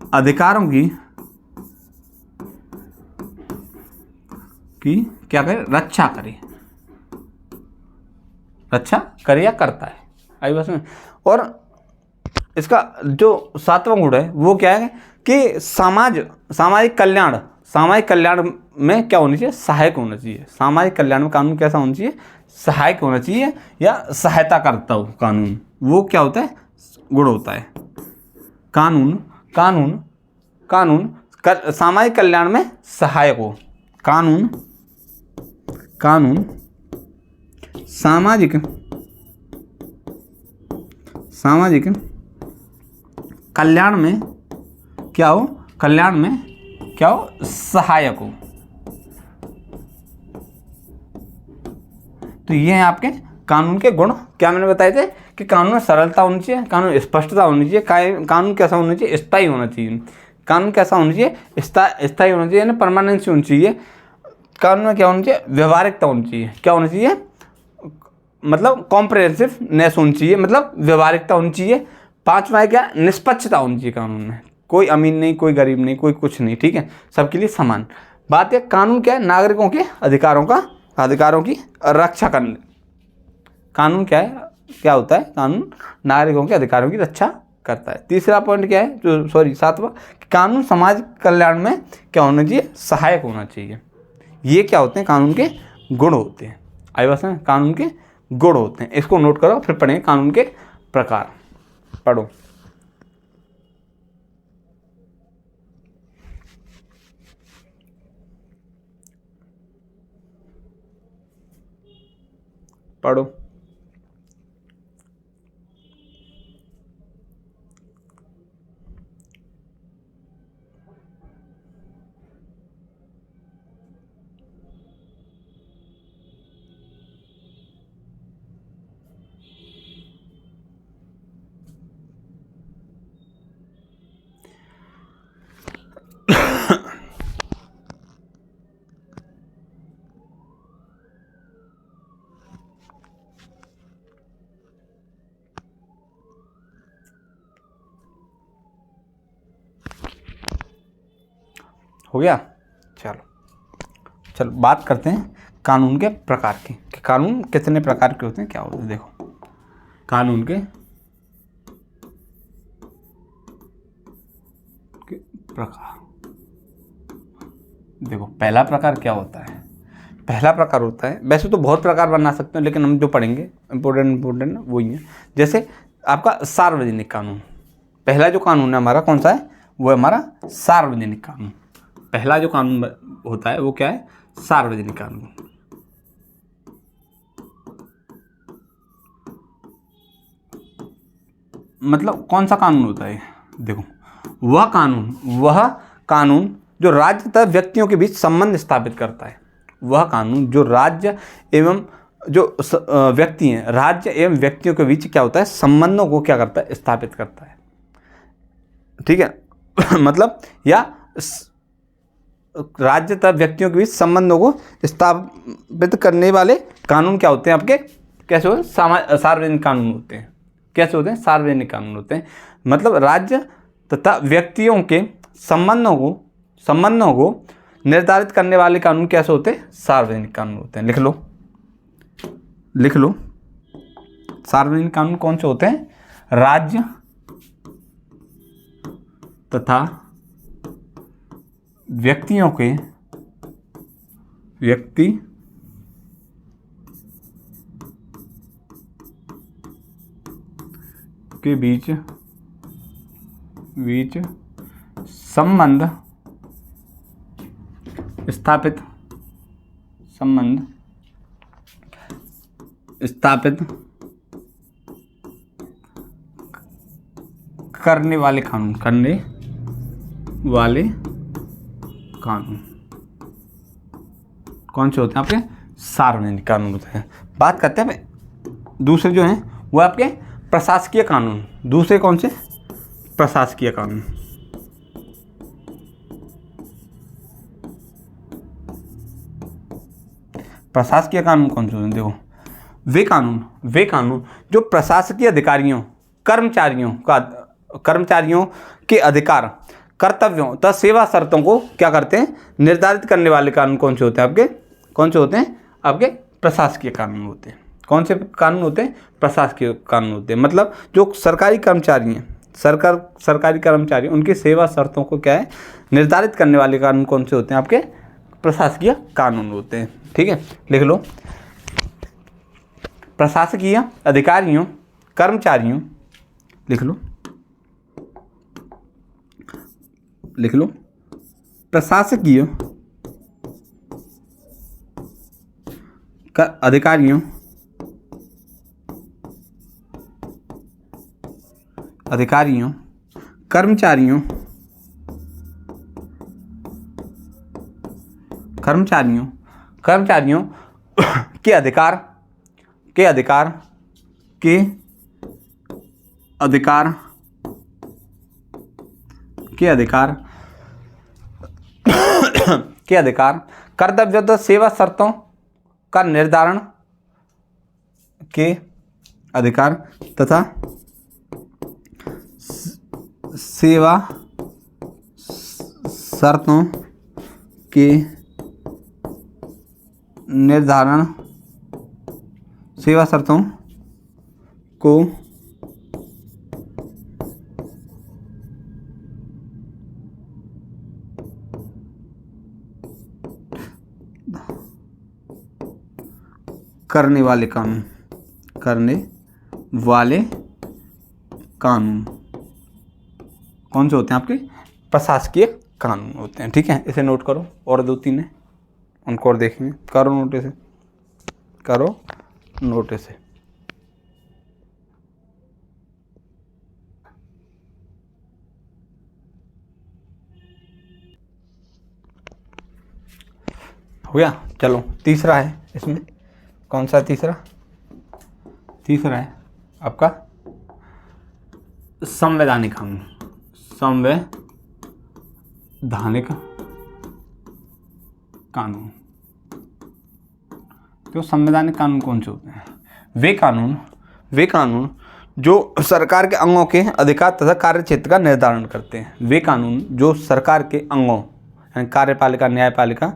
अधिकारों की क्या करे, रक्षा करे, रक्षा करे या करता है, आई बस में। और इसका जो 7वां गुण है वो क्या है कि सामाजिक कल्याण में क्या होनी चाहिए, सहायक होना चाहिए। सामाजिक कल्याण में कानून कैसा होना चाहिए, सहायक होना चाहिए या सहायता करता हो कानून, वो क्या होता है, गुण होता है। कानून सामाजिक कल्याण में सहायक हो। कानून सामाजिक कल्याण में क्या हो, सहायक हो। तो ये हैं आपके कानून के गुण। क्या मैंने बताए थे कि कानून में सरलता होनी चाहिए, कानून स्पष्टता होनी चाहिए, कानून कैसा होना चाहिए, स्थायी होना चाहिए, कानून कैसा होना चाहिए, स्थायी होना चाहिए, परमानेंसी होनी चाहिए। कानून में क्या होना चाहिए, व्यवहारिकता होनी चाहिए। क्या होना चाहिए, मतलब कॉम्प्रिहेंसिवनेस होनी चाहिए, मतलब व्यवहारिकता होनी चाहिए। पांचवा है क्या, निष्पक्षता होनी चाहिए कानून में, कोई अमीर नहीं, कोई गरीब नहीं, कोई कुछ नहीं, ठीक है, सबके लिए समान। बात है कानून क्या है, नागरिकों के अधिकारों की रक्षा करने। कानून क्या है, क्या होता है, कानून नागरिकों के अधिकारों की रक्षा करता है। तीसरा पॉइंट क्या है, जो सातवां, कानून समाज कल्याण में क्या होना चाहिए, सहायक होना चाहिए। ये क्या होते हैं, कानून के गुण होते हैं। आई बात समझ, कानून के गुण होते हैं। इसको नोट करो, फिर पढ़ेंगे कानून के प्रकार। पढ़ो। पढ़ो। हो गया। चलो बात करते हैं कानून के प्रकार की, कि कानून कितने प्रकार के होते हैं, क्या होते हैं। देखो कानून के प्रकार, देखो पहला प्रकार क्या होता है, पहला प्रकार होता है, वैसे तो बहुत प्रकार बना सकते हैं, लेकिन हम जो पढ़ेंगे इम्पोर्टेंट वही है। जैसे आपका सार्वजनिक कानून, पहला जो कानून है हमारा कौन सा है, वो है हमारा सार्वजनिक कानून। पहला जो कानून होता है वो क्या है, सार्वजनिक कानून। मतलब कौन सा कानून होता है, देखो वह कानून जो राज्य तथा व्यक्तियों के बीच संबंध स्थापित करता है। वह कानून जो राज्य एवं जो व्यक्ति हैं, राज्य एवं व्यक्तियों के बीच क्या होता है, संबंधों को क्या करता है, स्थापित करता है, ठीक है। मतलब या राज्य तथा व्यक्तियों के बीच संबंधों को स्थापित करने वाले कानून क्या होते हैं आपके, कैसे होते हैं, सार्वजनिक कानून होते हैं। कैसे होते हैं, सार्वजनिक कानून होते हैं। मतलब राज्य तथा व्यक्तियों के संबंधों को निर्धारित करने वाले कानून कैसे होते हैं, सार्वजनिक कानून होते हैं। लिख लो सार्वजनिक कानून कौन से होते हैं, राज्य तथा व्यक्ति के बीच संबंध स्थापित करने वाले कानून कौन से होते हैं आपके, सार्वजनिक कानून होते हैं। बात करते हैं दूसरे जो हैं वो आपके प्रशासकीय कानून। दूसरे कौन से, प्रशासकीय कानून। प्रशासकीय कानून कौन से होते हैं, देखो वे कानून जो प्रशासकीय अधिकारियों कर्मचारियों के अधिकार, कर्तव्यों तथा सेवा शर्तों को क्या करते हैं, निर्धारित करने वाले कानून कौन से होते हैं आपके, प्रशासकीय कानून होते हैं। कौन से कानून होते हैं, प्रशासकीय कानून होते हैं। मतलब जो सरकारी कर्मचारी हैं, सरकारी कर्मचारी, उनकी सेवा शर्तों को क्या है, निर्धारित करने वाले कानून कौन से होते हैं आपके, प्रशासकीय कानून होते हैं। ठीक है, लिख लो प्रशासकीय अधिकारियों कर्मचारियों, लिख लो प्रशासकीय अधिकारियों कर्मचारियों के अधिकार के अधिकार, कर्तव्य सेवा शर्तों का निर्धारण के अधिकार तथा सेवा शर्तों के निर्धारण, सेवा शर्तों को करने वाले कानून कौन से होते हैं आपके? प्रशासकीय कानून होते हैं। ठीक है, इसे नोट करो। और 2-3 है, उनको और देखेंगे। करो नोट इसे, करो नोट इसे। हो गया? चलो तीसरा है इसमें। कौन सा तीसरा? तीसरा है आपका संवैधानिक कानून। संवैधानिक कानून। तो संवैधानिक कानून कौन से होते हैं? वे कानून जो सरकार के अंगों के अधिकार तथा कार्य क्षेत्र का निर्धारण करते हैं। वे कानून जो सरकार के अंगों, यानी कार्यपालिका, न्यायपालिका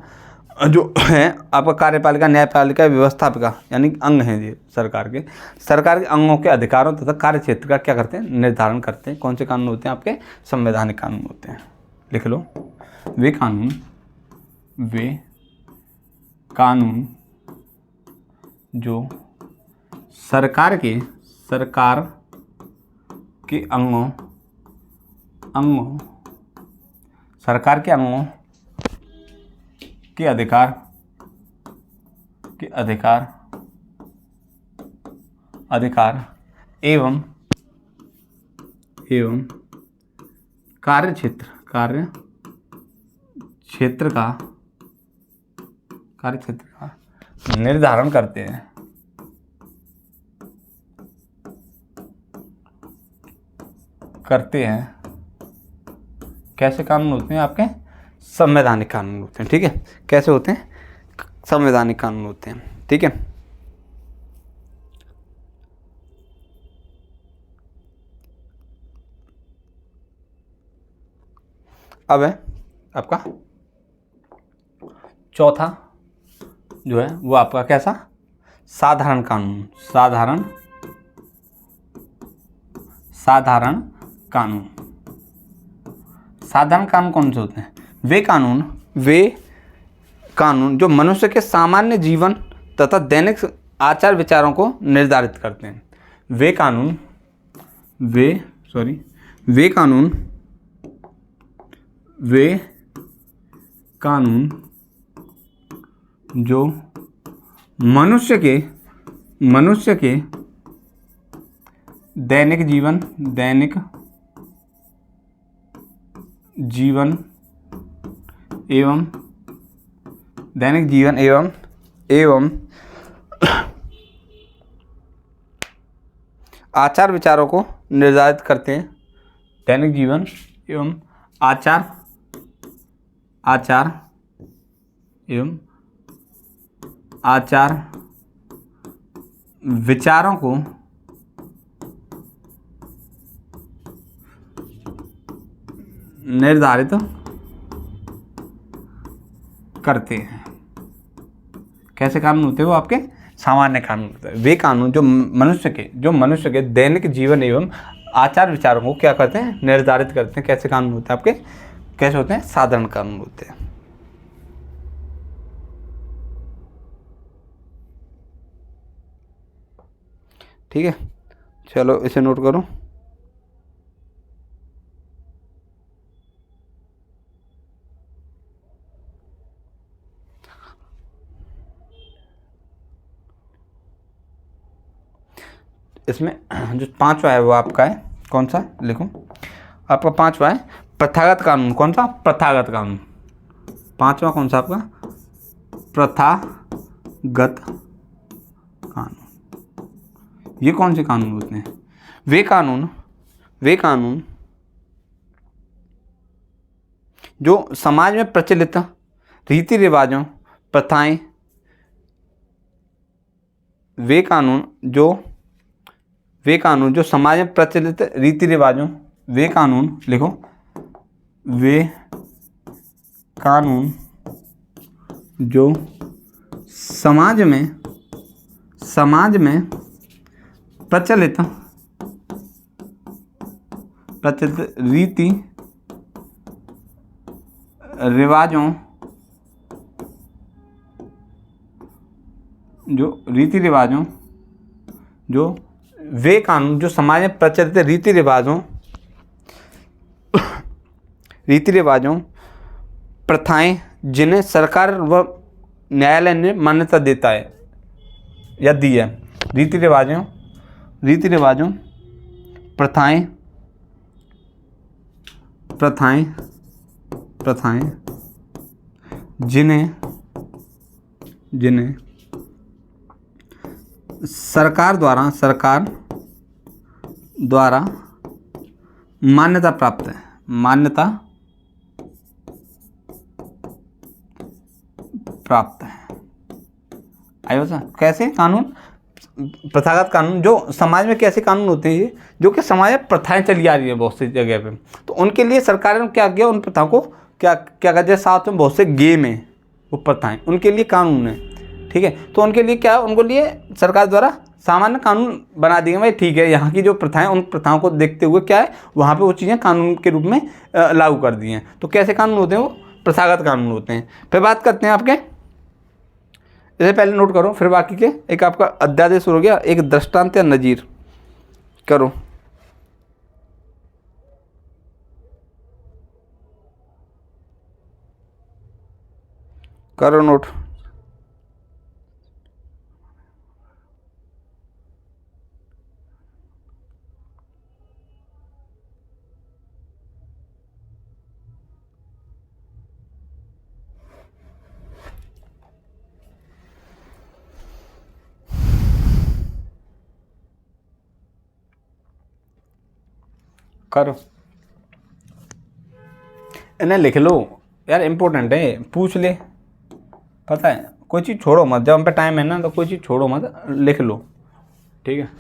जो है आपका, कार्यपालिका, न्यायपालिका, व्यवस्थापिका यानी अंग हैं ये सरकार के अंगों के अधिकारों तथा कार्य क्षेत्र का क्या करते हैं? निर्धारण करते हैं। कौन से कानून होते हैं आपके? संवैधानिक कानून होते हैं। लिख लो, वे कानून जो सरकार के अंगों सरकार के अंगों के अधिकार एवं कार्य क्षेत्र का निर्धारण करते हैं। कैसे कानून होते हैं आपके? संवैधानिक कानून होते हैं। ठीक है, कैसे होते हैं? संवैधानिक कानून होते हैं। ठीक है, अब है आपका चौथा जो है वो आपका कैसा? साधारण कानून। साधारण कानून कौन से होते हैं? वे कानून जो मनुष्य के सामान्य जीवन तथा दैनिक आचार विचारों को निर्धारित करते हैं। वे कानून जो मनुष्य के दैनिक जीवन एवं आचार विचारों को निर्धारित करते हैं। दैनिक जीवन एवं आचार विचारों को निर्धारित करते हैं। कैसे कानून होते हैं वो आपके? सामान्य कानून होते हैं। वे कानून जो मनुष्य के दैनिक जीवन एवं आचार विचारों को क्या करते हैं? निर्धारित करते हैं। कैसे कानून होते हैं आपके? कैसे होते हैं? साधारण कानून होते हैं। ठीक है, चलो इसे नोट करो। इसमें जो पांचवा है वो आपका है कौन सा? लिखो, आपका पांचवा है प्रथागत कानून। कौन सा? प्रथागत कानून। पांचवा कौन सा आपका? प्रथागत कानून। ये कौन से कानून होते हैं? वे कानून जो समाज में प्रचलित रीति रिवाजों, प्रथाएं, वे कानून जो समाज में प्रचलित रीति रिवाजों, वे कानून लिखो, वे कानून जो समाज में प्रचलित रीति रिवाजों, जो वे कानून जो समाज में प्रचलित रीति रिवाजों, प्रथाएं जिन्हें सरकार व न्यायालय ने मान्यता देता है या दी है। रीति रिवाजों, प्रथाएं जिन्हें सरकार द्वारा मान्यता प्राप्त है। आइए बता कैसे कानून, प्रथागत कानून जो समाज में कैसे कानून होते हैं, जो कि समाज में प्रथाएं चली आ रही है बहुत सी जगह पे, तो उनके लिए सरकार ने क्या किया, उन प्रथाओं को क्या कहते, साथ में बहुत से गेम है वो प्रथाएं, उनके लिए कानून है। ठीक है, तो उनके लिए क्या, उनको लिए सरकार द्वारा सामान्य कानून बना दिए भाई। ठीक है, यहाँ की जो प्रथाएं, उन प्रथाओं को देखते हुए क्या है, वहाँ पे वो चीज़ें कानून के रूप में लागू कर दी हैं। तो कैसे कानून होते हैं, वो प्रथागत कानून होते हैं। फिर बात करते हैं आपके, इसे पहले नोट करो, फिर बाकी के एक आपका अध्यादेश हो गया, एक दृष्टांत या नजीर करो। नोट। करो, इन्हें लिख लो यार, इम्पोर्टेंट है, पूछ ले, पता है, कोई चीज़ छोड़ो मत, जब हम पे टाइम है ना तो कोई चीज़ छोड़ो मत, लिख लो। ठीक है,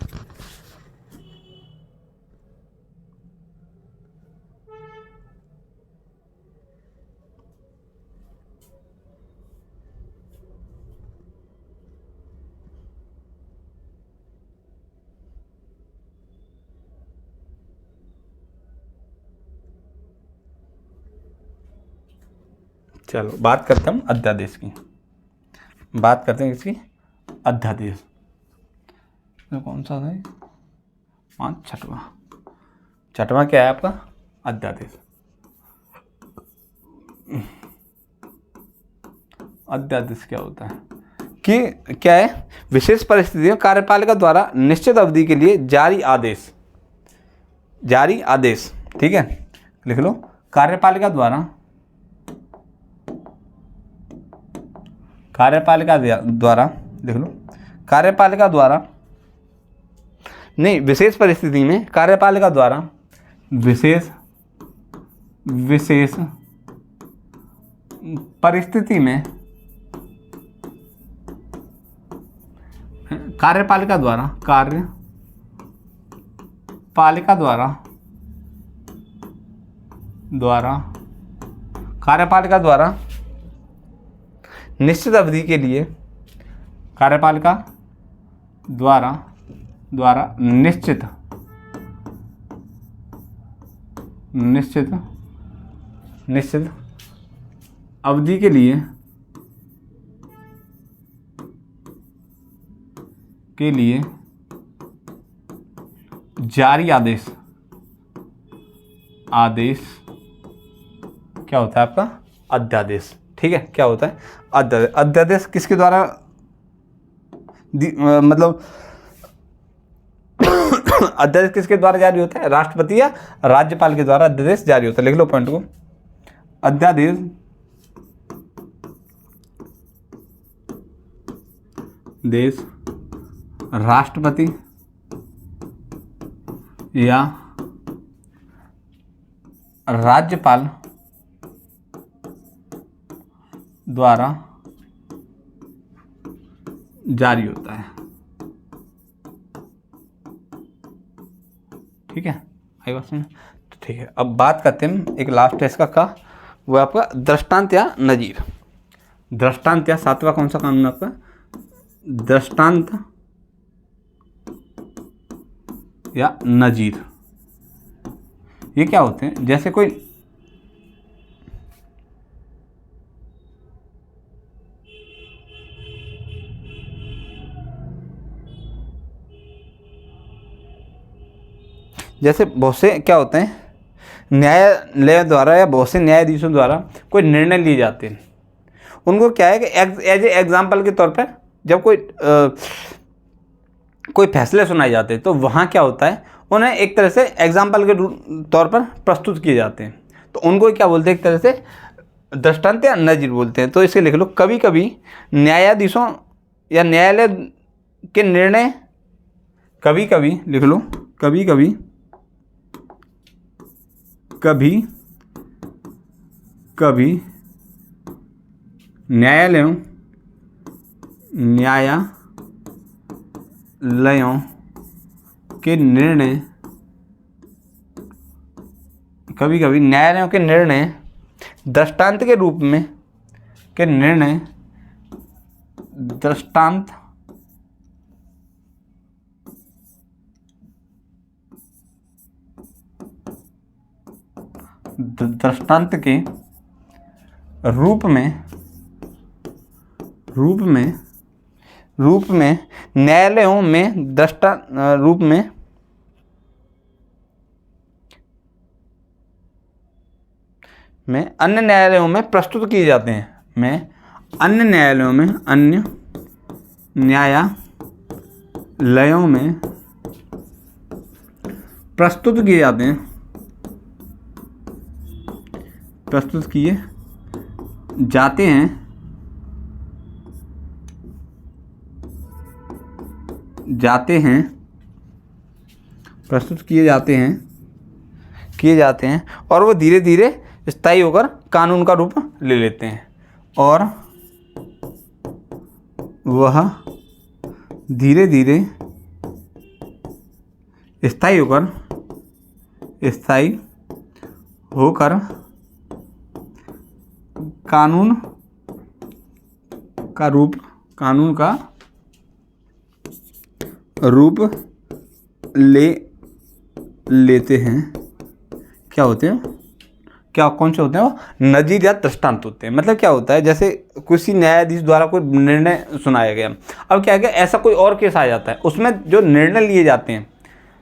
चलो बात करते हैं हम अध्यादेश की, बात करते हैं इसकी अध्यादेश। तो कौन सा है, 6वां क्या है आपका, अध्यादेश। अध्यादेश क्या होता है कि क्या है, विशेष परिस्थितियों कार्यपालिका द्वारा निश्चित अवधि के लिए जारी आदेश। ठीक है, लिख लो, कार्यपालिका द्वारा लिख लो, कार्यपालिका द्वारा नहीं, विशेष परिस्थिति में कार्यपालिका द्वारा विशेष परिस्थिति में कार्यपालिका द्वारा निश्चित अवधि के लिए कार्यपालिका द्वारा निश्चित अवधि के लिए जारी आदेश क्या होता है आपका, अध्यादेश। ठीक है, क्या होता है, अध्यादेश किसके द्वारा मतलब अध्यादेश किसके द्वारा जारी होता है, राष्ट्रपति या राज्यपाल के द्वारा अध्यादेश जारी होता है। लिख लो पॉइंट को, अध्यादेश राष्ट्रपति या राज्यपाल द्वारा जारी होता है। ठीक है, आई बात समझ? तो ठीक है, अब बात करते हैं एक लास्ट है इसका का, वो आपका दृष्टांत या नजीर। दृष्टांत या 7वां कौन सा कानून आपका? दृष्टांत या नजीर। ये क्या होते हैं? जैसे कोई बहुत से क्या होते हैं, न्यायालय द्वारा या बहुत से न्यायाधीशों द्वारा कोई निर्णय लिए जाते हैं। उनको क्या है कि एज ए एग्जाम्पल के तौर पर जब कोई फैसले सुनाए जाते हैं तो वहाँ क्या होता है, उन्हें एक तरह से एग्जाम्पल के तौर पर प्रस्तुत किए जाते हैं। तो उनको क्या बोलते हैं? एक तरह से दृष्टांत या नजीर बोलते हैं। तो इसे लिख लो, कभी कभी न्यायाधीशों या न्यायालय के निर्णय, कभी कभी लिख लो, कभी कभी न्यायालयों के निर्णय, कभी कभी न्यायालयों के निर्णय दृष्टांत के रूप में के निर्णय दृष्टांत के रूप में न्यायालयों में रूप में अन्य न्यायालयों में प्रस्तुत किए जाते हैं। अन्य न्यायालयों में प्रस्तुत किए जाते हैं, प्रस्तुत किए जाते हैं और वो धीरे धीरे स्थायी होकर कानून का रूप ले लेते हैं, और वह धीरे धीरे स्थायी होकर कानून का रूप ले लेते हैं। क्या होते हैं? कौन से होते हैं? वो नजीर या दृष्टांत होते हैं। मतलब क्या होता है, जैसे किसी न्यायाधीश द्वारा कोई निर्णय सुनाया गया, अब क्या है कि ऐसा कोई और केस आ जाता है, उसमें जो निर्णय लिए जाते हैं,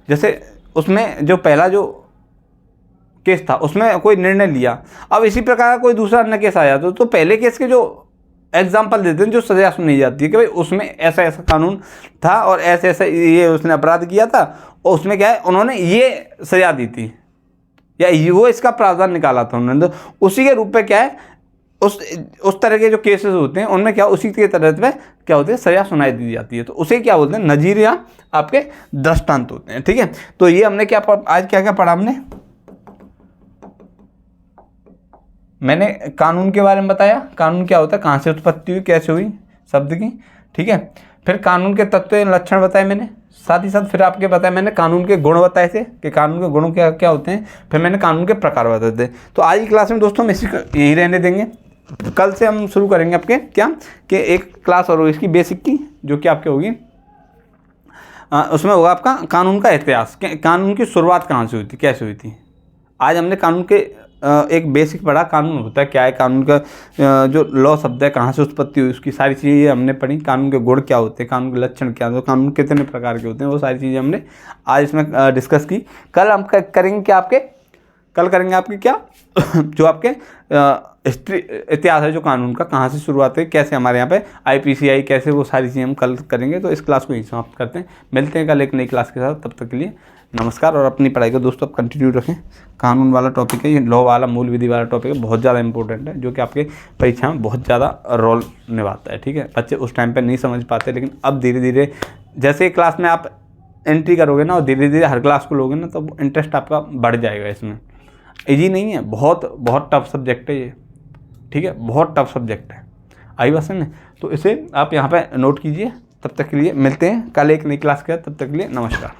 जैसे उसमें जो पहला जो केस था उसमें कोई निर्णय लिया, अब इसी प्रकार कोई दूसरा अन्य केस आ जाता है तो पहले केस के जो एग्जाम्पल देते हैं, जो सजा सुनाई जाती है कि भाई उसमें ऐसा ऐसा कानून था और ऐसे ऐसा ये उसने अपराध किया था और उसमें क्या है, उन्होंने ये सजा दी थी या वो इसका प्रावधान निकाला था उन्होंने, तो उसी के रूप में क्या है, उस तरह के जो केसेस होते हैं उनमें क्या उसी के तरह पे क्या होते हैं, सजा सुनाई दी जाती है। तो उसे क्या बोलते हैं? नजीर या आपके दृष्टांत होते हैं। ठीक है, तो ये हमने क्या आज क्या क्या पढ़ा हमने? मैंने कानून के बारे में बताया, कानून क्या होता है, कहाँ से उत्पत्ति हुई, कैसे हुई शब्द की। ठीक है, फिर कानून के तत्व लक्षण बताए मैंने, साथ ही साथ फिर आपके बताया मैंने कानून के गुण बताए थे कि कानून के गुण क्या क्या होते हैं, फिर मैंने कानून के प्रकार बताए थे। तो आज की क्लास में दोस्तों हम यही रहने देंगे। कल से हम शुरू करेंगे आपके क्या कि एक क्लास और इसकी बेसिक की, जो कि आपके होगी उसमें होगा आपका कानून का इतिहास, कानून की शुरुआत कहाँ से हुई थी, कैसे हुई थी। आज हमने कानून के एक बेसिक पढ़ा, कानून होता है क्या है, कानून का जो लॉ शब्द है कहाँ से उत्पत्ति हुई, उसकी सारी चीज़ें हमने पढ़ी। कानून के गुण क्या होते हैं, कानून के लक्षण क्या होते हैं, कानून कितने प्रकार के होते हैं, वो सारी चीज़ें हमने आज इसमें डिस्कस की। कल हम करेंगे क्या आपके, कल करेंगे आपके क्या जो आपके हिस्ट्री इतिहास है जो कानून का, कहाँ से शुरुआत है, कैसे हमारे यहाँ पे IPCI कैसे, वो सारी चीज़ें हम कल करेंगे। तो इस क्लास को यहीं समाप्त करते हैं, मिलते हैं कल एक नई क्लास के साथ। तब तक के लिए नमस्कार, और अपनी पढ़ाई को दोस्तों आप कंटिन्यू रखें। कानून वाला टॉपिक है, ये लॉ वाला मूल विधि वाला टॉपिक है, बहुत ज़्यादा इंपॉर्टेंट है, जो कि आपके परीक्षा में बहुत ज़्यादा रोल निभाता है। ठीक है, बच्चे उस टाइम पे नहीं समझ पाते, लेकिन अब धीरे धीरे जैसे क्लास में आप एंट्री करोगे ना और धीरे धीरे हर क्लास को लोगे ना, तो इंटरेस्ट आपका बढ़ जाएगा इसमें। ईजी नहीं है, बहुत बहुत टफ सब्जेक्ट है ये। ठीक है, बहुत टफ सब्जेक्ट है। आई बात समझ में। तो इसे आप यहाँ पे नोट कीजिए। तब तक के लिए मिलते हैं कल एक नई क्लास के साथ, तब तक के लिए नमस्कार।